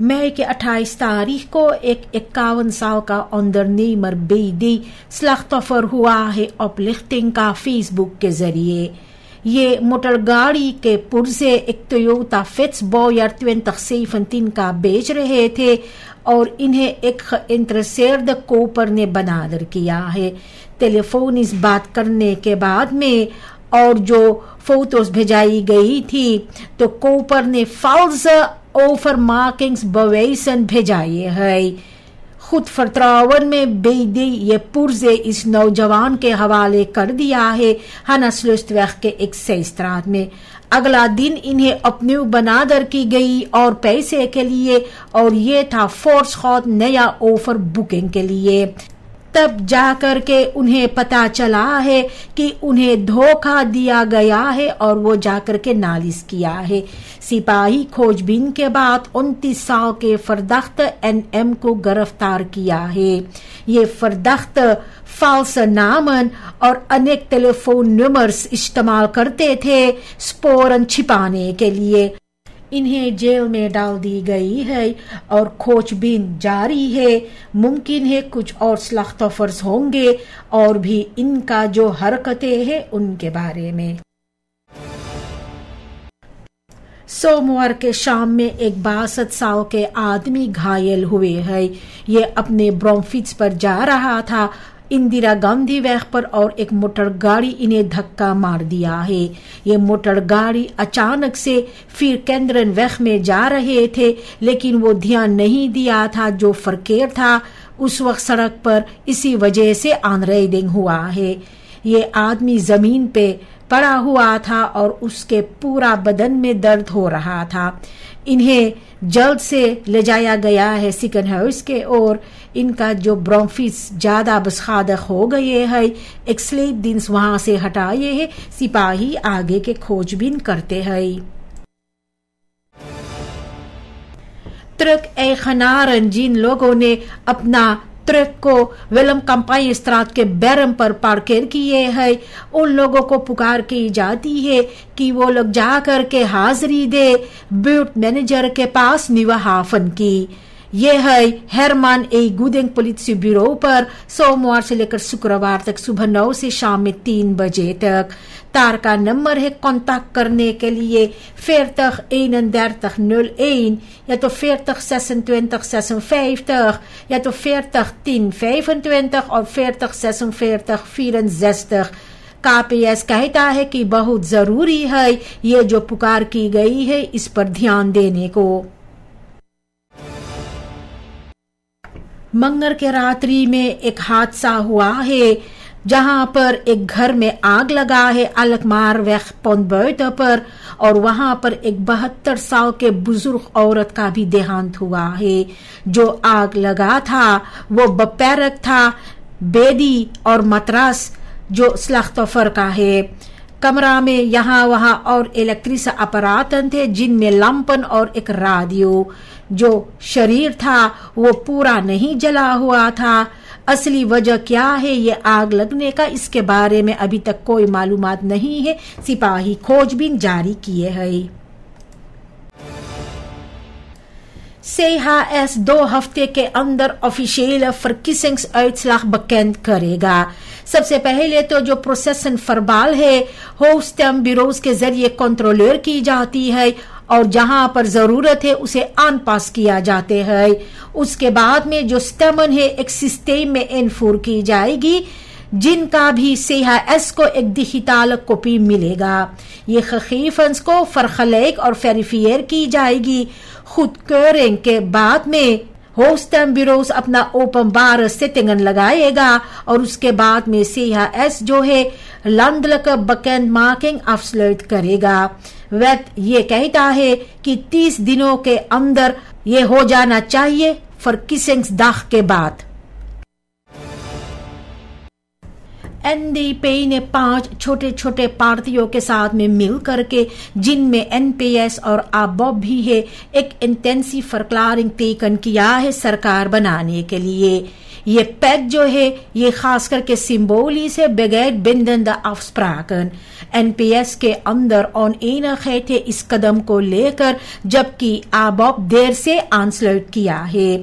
मई के 28 तारीख को एक 51 साल का ondernemer बेदी स्लाख्तोफर हुआ है अपलिफ्टिंग का फेसबुक के जरिए। ये मोटर गाड़ी के पुर्जे एक टोयोटा फिट्सबॉयर 2017 का बेच रहे थे और इन्हें एक इंटरेस्टेड कोपर ने बनादर किया है। टेलीफोन इस बात करने के बाद में और जो फोटोज भेजाई गई थी तो कोपर ने फॉल्स ओवर मार्किंग्स बवेसन भेजाए है। खुद फरत्रावन में बेदी ये पुर्जे इस नौजवान के हवाले कर दिया है हनसलुस्तवैख के एक सेस्त्रात में। अगला दिन इन्हें अपनी बनादर की गई और पैसे के लिए, और ये था फोर्स खौत नया ऑफर बुकिंग के लिए। तब जाकर के उन्हें पता चला है कि उन्हें धोखा दिया गया है और वो जाकर के नालिश किया है। सिपाही खोजबीन के बाद 29 साल के फरदख्त NM को गिरफ्तार किया है। ये फरदख्त फाल्स नामन और अनेक टेलीफोन नंबर्स इस्तेमाल करते थे स्पोरन छिपाने के लिए। इन्हें जेल में डाल दी गई है और खोजबीन जारी है। मुमकिन है कुछ और स्लाख्तोफर्स होंगे और भी इनका जो हरकतें हैं उनके बारे में। सोमवार के शाम में एक 62 साल के आदमी घायल हुए है। ये अपने ब्रोमफिट्स पर जा रहा था इंदिरा गांधी वैख पर और एक मोटर गाड़ी इन्हें धक्का मार दिया है। ये मोटर गाड़ी अचानक से फिर केंद्रन वैख में जा रहे थे, लेकिन वो ध्यान नहीं दिया था जो फरकेर था उस वक्त सड़क पर, इसी वजह से ऑनरेडिंग हुआ है। ये आदमी जमीन पे पड़ा हुआ था और उसके पूरा बदन में दर्द हो रहा था। इन्हें जल्द से ले जाया गया है सिकन हाउस के, और इनका जो ब्रोमफिस ज्यादा बसखादक हो गए है, एक स्लीप दिन्स वहां से हटाए है। सिपाही आगे के खोजबीन करते हैं। ट्रक ए खनारन जिन लोगों ने अपना ट्रक को वेलम कंपाई स्त्रात के बैरम पर पार्केर किए है, उन लोगों को पुकार की जाती है कि वो लोग जाकर के हाजिरी दे ब्यूट मैनेजर के पास निवाहाफन की। ये है हेरमान ए गुदेंग पुलिस ब्यूरो पर सोमवार से लेकर शुक्रवार तक सुबह 9 से शाम में 3 बजे तक। तार का नंबर है कांटेक्ट करने के लिए 403101 या तो 402656 या तो 401025 और 404644 KPS कहता है कि बहुत जरूरी है ये जो पुकार की गई है इस पर ध्यान देने को। मंगर के रात्रि में एक हादसा हुआ है जहां पर एक घर में आग लगा है अलकमार वैख पौनबर्ट पर, और वहां पर एक 72 साल के बुजुर्ग औरत का भी देहांत हुआ है। जो आग लगा था वो बपैरक था बेदी और मतरास जो स्लाख्तोफर का है। कमरा में यहाँ वहां और इलेक्ट्रिक अपरातन थे जिनमें लंपन और एक रेडियो। जो शरीर था वो पूरा नहीं जला हुआ था। असली वजह क्या है ये आग लगने का, इसके बारे में अभी तक कोई मालूमात नहीं है। सिपाही खोजबीन जारी किए हैं। CHS 2 हफ्ते के अंदर ऑफिशियल verkiezingsuitslag bekend करेगा। सबसे पहले तो जो प्रोसेसन फरबाल है होस्टम ब्यूरोज के जरिए कंट्रोलर की जाती है और जहां पर जरूरत है उसे ऑन पास किया जाते हैं। उसके बाद में जो स्टेमन है एक सिस्टम में इनफूर की जाएगी जिनका भी CHS को एक डिजिटल कॉपी मिलेगा। ये खकीफंस को फरखलेक और वेरीफायर की जाएगी। खुद करेंग के बाद में होस्टम ब्यूरोज अपना ओपन बार सेटिंगन लगाएगा और उसके बाद में CHS जो है लंदलक बकेंड मार्किंग अफसलट करेगा। वेट ये कहता है कि 30 दिनों के अंदर ये हो जाना चाहिए verkiesingsdag के बाद। NDP ने 5 छोटे छोटे पार्टियों के साथ में मिल करके, जिनमें NPS और ABOP भी है, एक इंटेंसिव फरक्लारिंग टेकन किया है सरकार बनाने के लिए। ये पैक्ट जो है ये खास करके symbolisch begrijpt bindende afspraken. NPS के अंदर oneenigheid है इस कदम को लेकर, जबकि ABOP देर से आंसलर्ट किया है.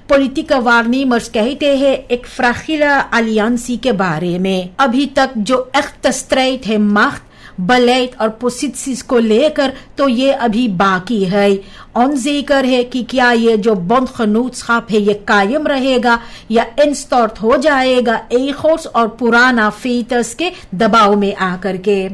पॉलिटिका वार्निमर्स कहते हैं एक फ्रागile alliantie के बारे में. अभी तक जो echt strijd है macht, beleid और posities को लेकर तो ये अभी बाकी है. onzeker है कि क्या ये जो bondgenootschap है ये कायम रहेगा या इंस्टॉर्ट हो जाएगा ego's और पुराना fetus के दबाव में आकर के.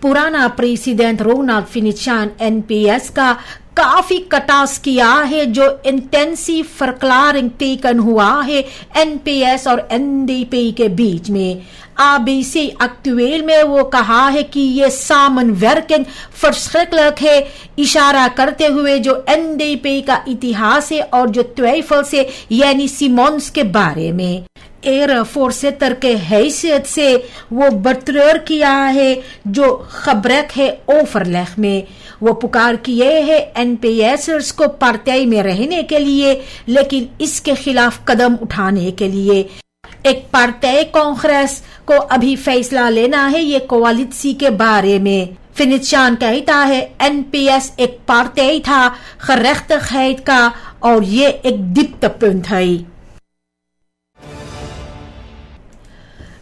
पुराना प्रेसिडेंट रोनाल्ड फिनिचान NPS का काफी कटास किया है जो इंटेंसिव verklaring टेकन हुआ है NPS और NDP के बीच में. ABC एक्चुअल में वो कहा है कि ये samenwerking verschrikkelijk है, इशारा करते हुए जो NDP का इतिहास है और जो twijfels है यानी सिमोन्स के बारे में. voorzitter के हैसियत से वो बरतरर किया है जो खबरक है ओवरलेग में. वो पुकार किए है NPSers को पार्टी में रहने के लिए, लेकिन इसके खिलाफ कदम उठाने के लिए. एक पार्टी कांग्रेस को अभी फैसला लेना है ये कोalitie के बारे में. फिनिचान कहता है NPS एक पार्टी था gerechtigheid का और ये एक dieptepunt है.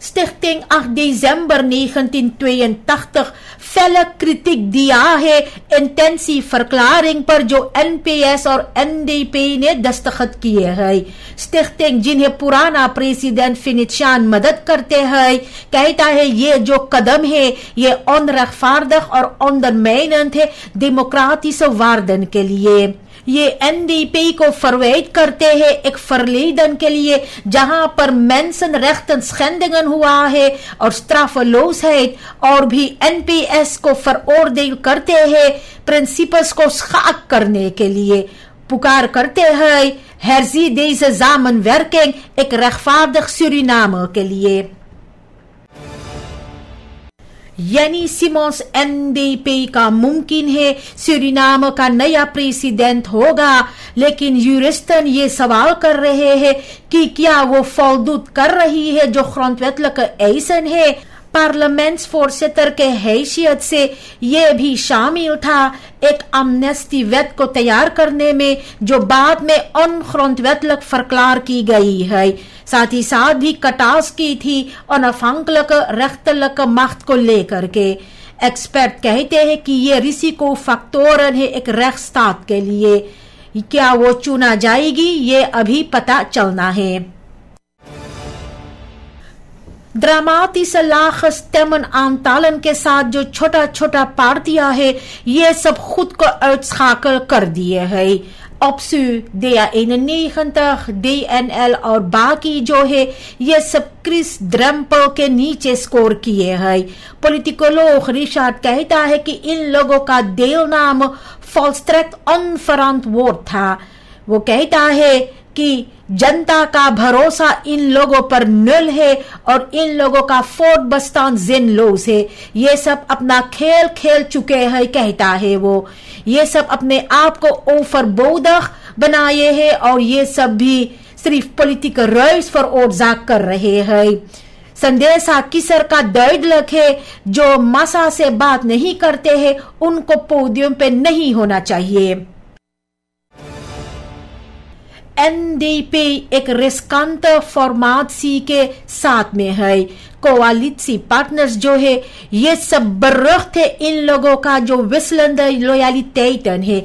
Stichting 8 december 1982 felle kritiek दिया है इंटेंसिव verklaring पर जो NPS और NDP ने दस्तखत किए हैं. स्टिchting जिन्हें पुराना प्रेसिडेंट फिनिचान मदद करते हैं कहता है ये जो कदम है ये onrechtvaardig और ondermijnend है डेमोक्रेटिसche waarden के लिए. ये NDP को verwijt करते हैं एक verleden के लिए जहां पर mensenrechten schendingen हुआ है और straffeloosheid, और भी NPS को veroordeel करते हैं principes को schaak करने के लिए. पुकार करते हैं herzie deze samenwerking एक rechtvaardig Suriname के लिए. यानी सिमोन्स NDP का मुमकिन है सूरीनाम का नया प्रेसिडेंट होगा, लेकिन यूरिस्टन ये सवाल कर रहे हैं कि क्या वो voldoet कर रही है जो grondwettelijke eisen है. पार्लियामेंट्सvoorzitter के हैसियत से ये भी शामिल था एक amnesty wet को तैयार करने में जो बाद में ongrondwettelijk verklaar की गई है. साथ ही साथ भी कटास की थी onafhankelijke rechterlijke macht को लेकर के. एक्सपर्ट कहते हैं कि ये रिसिको फैक्टोरन है एक rechtsstaat के लिए. क्या वो चुना जाएगी ये अभी पता चलना है. dramatische lage stemmen aantallen के साथ जो छोटा छोटा पार्टियां है ये सब खुद को uitschakel कर दिए है. OPSU, DA91, DNL और बाकी जो है ये सब क्रिस ड्रम्पल के नीचे स्कोर किए हैं. पॉलिटिकोलॉग रिचार्ड कहता है कि इन लोगों का deelname volstrekt onverantwoord था. वो कहता है कि जनता का भरोसा इन लोगों पर नल है और इन लोगों का voortbestaan zinloos है. ये सब अपना खेल खेल चुके हैं कहता है वो. ये सब अपने आप को overbodig बनाए हैं और ये सब भी सिर्फ पॉलिटिकल ruis veroorzaak कर रहे हैं. संदेशा किसर का duidelijk है जो मसा से बात नहीं करते हैं उनको पोडियम पे नहीं होना चाहिए. NDP एक रिस्कांट फॉर्मेशन के साथ में है. कोalitie पार्टनर्स जो है ये सब बरुcht है इन लोगों का जो wisselende loyaliteiten है.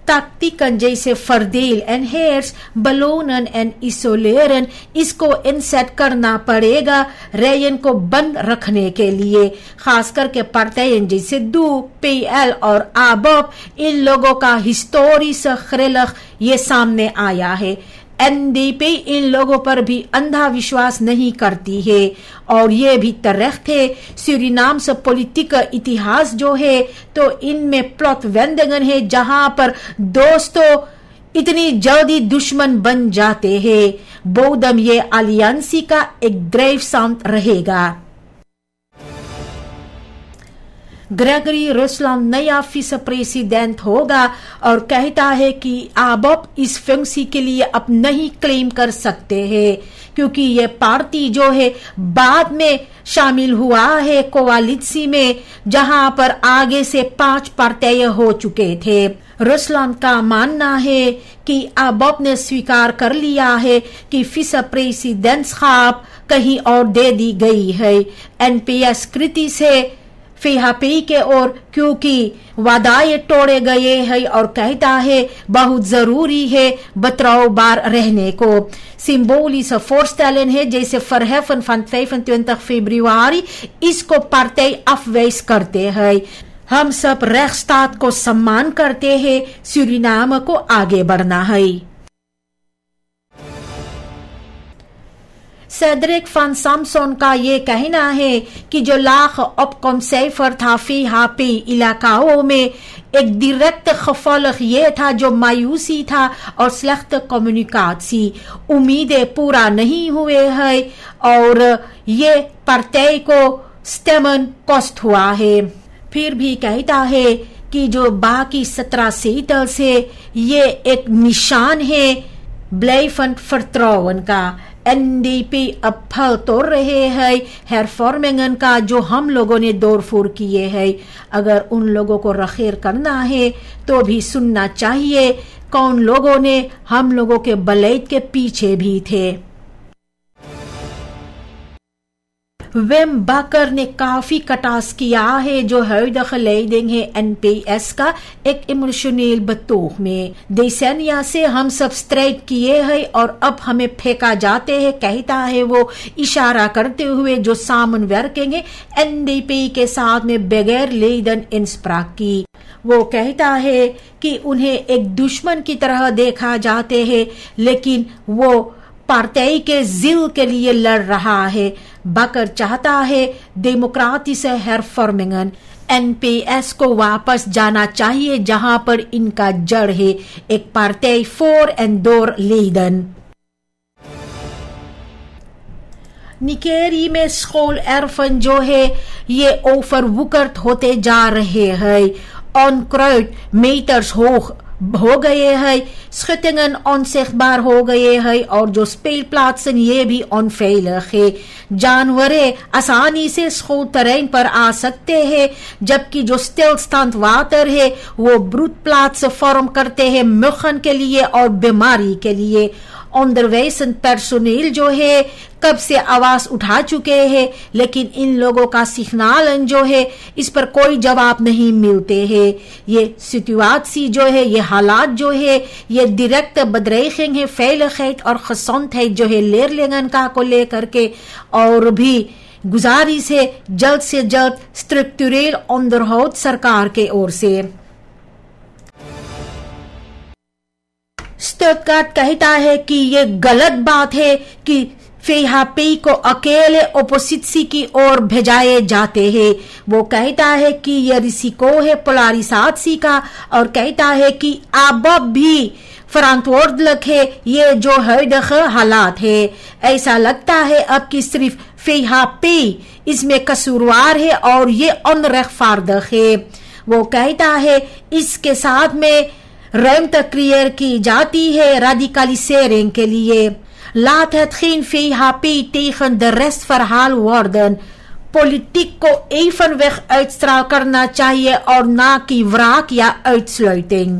tactieken जैसे verdeel en heers, belonen en isoleren इसको इंसेट करना पड़ेगा रेयन को बंद रखने के लिए. खास करके पार्टियां जैसे DU, PL और ABOP इन लोगों का historisch grillig ये सामने आया है. NDP इन लोगों पर भी अंधा विश्वास नहीं करती है और ये भी terecht है. सूरीनाम से पॉलिटिक इतिहास जो है तो इनमें प्लॉट वेंडिंगन है जहां पर दोस्तों इतनी जल्दी दुश्मन बन जाते हैं. बोधम ये अलियांसी का एक ड्राइव साउंड रहेगा. ग्रेगरी रुसलान नया विस प्रेसिडेंट होगा और कहता है कि अब इस फंक्शन के लिए अब नहीं क्लेम कर सकते हैं क्योंकि ये पार्टी जो है बाद में शामिल हुआ है कोवालिसी में, जहां पर आगे से 5 पार्टियां हो चुके थे। रुसलान का मानना है कि अब ने स्वीकार कर लिया है कि विस प्रेसिडेंटशिप कहीं और दे दी गई है एनपीएस कृति से फेहापी के और, क्योंकि वादाएं तोड़े गए हैं और कहता है बहुत जरूरी है बतराव बार रहने को। सिंबोलिस voorstellen है जैसे verheffen van 25 फरवरी इसको पार्टी अफवेस करते हैं। हम सब रेखस्तात को सम्मान करते हैं, सूरीनाम को आगे बढ़ना है। सेड्रिक फन सैमसन का ये कहना है कि जो लाख ऑपकॉम सेफर था फेहापी इलाकाओं में एक डायरेक्ट खफलख ये था जो मायूसी था और स्लेख्त कम्युनिकासी उम्मीदें पूरा नहीं हुए है और ये पार्टी को स्टेमन कॉस्ट हुआ है। फिर भी कहता है कि जो बाकी 17 सीटल से ये एक निशान है ब्लेफंट फर्ट्रावन का। एनडीपी अब फल तोड़ रहे हैं हेरफॉर्मिंगन का जो हम लोगों ने दौरफोर किए हैं। अगर उन लोगों को रखेर करना है तो भी सुनना चाहिए कौन लोगों ने हम लोगों के बलैत के पीछे भी थे। वेम बाकर ने काफी कटास किया है जो हुइdige है एनपीएस का एक इमोशनल बतूख में। देसेनिया से हम सब स्ट्राइक किए हैं और अब हमें फेंका जाते हैं, कहता है वो इशारा करते हुए जो सामन वर्किंग एनडीपी के साथ में बगैर लेदन इंस्प्राक की। वो कहता है कि उन्हें एक दुश्मन की तरह देखा जाते हैं लेकिन वो पार्टी के जिल के लिए लड़ रहा है। बकर चाहता है डेमोक्रेसी से हेरफॉर्मिंगन एनपीएस को वापस जाना चाहिए जहां पर इनका जड़ है, एक पार्टी फोर एंड डोर लीडन। निकेरी में स्कूल एरफन जो है ये ओवरवुकर्ड होते जा रहे हैं। ऑनक्राउट मीटर्स हो गए हैं, schuttingen onzichtbaar हो गए हैं और जो speelplaatsen ये भी onveilig है। जानवरें आसानी से स्कूल terrein पर आ सकते हैं जबकि जो stilstand वाटर है वो broedplaatsen फॉर्म करते हैं मुखन के लिए और बीमारी के लिए। onderwijzend personeel जो है कब से आवाज उठा चुके हैं लेकिन इन लोगों का सिग्नल जो है इस पर कोई जवाब नहीं मिलते हैं। ये सिचुएशन जो है ये हालात जो है ये डायरेक्ट bedreiging है, veiligheid और gezondheid जो है leerlingen का को लेकर के और भी गुजारिश है जल्द से जल्द स्ट्रक्चरल onderhoud सरकार के ओर से। स्टटगार्ट कहता है कि ये गलत बात है कि फेहापी को अकेले ओपोजिसी की ओर भेजाए जाते हैं। वो कहता है कि ये रिसिको है पोलारिसासी का और कहता है कि अब भी फरांतवर्दलक है ये जो हुइdige हालात है। ऐसा लगता है अब कि सिर्फ फेहापी इसमें कसूरवार है और ये onrechtvaardig है। वो कहता है इसके साथ में ruimte creëer की जाती है radicalisering के लिए। Laat het geen VHP tegen de rest verhaal worden. Politiek को evenweg uitstraal करना चाहिए और ना कि wraak या uitsluiting।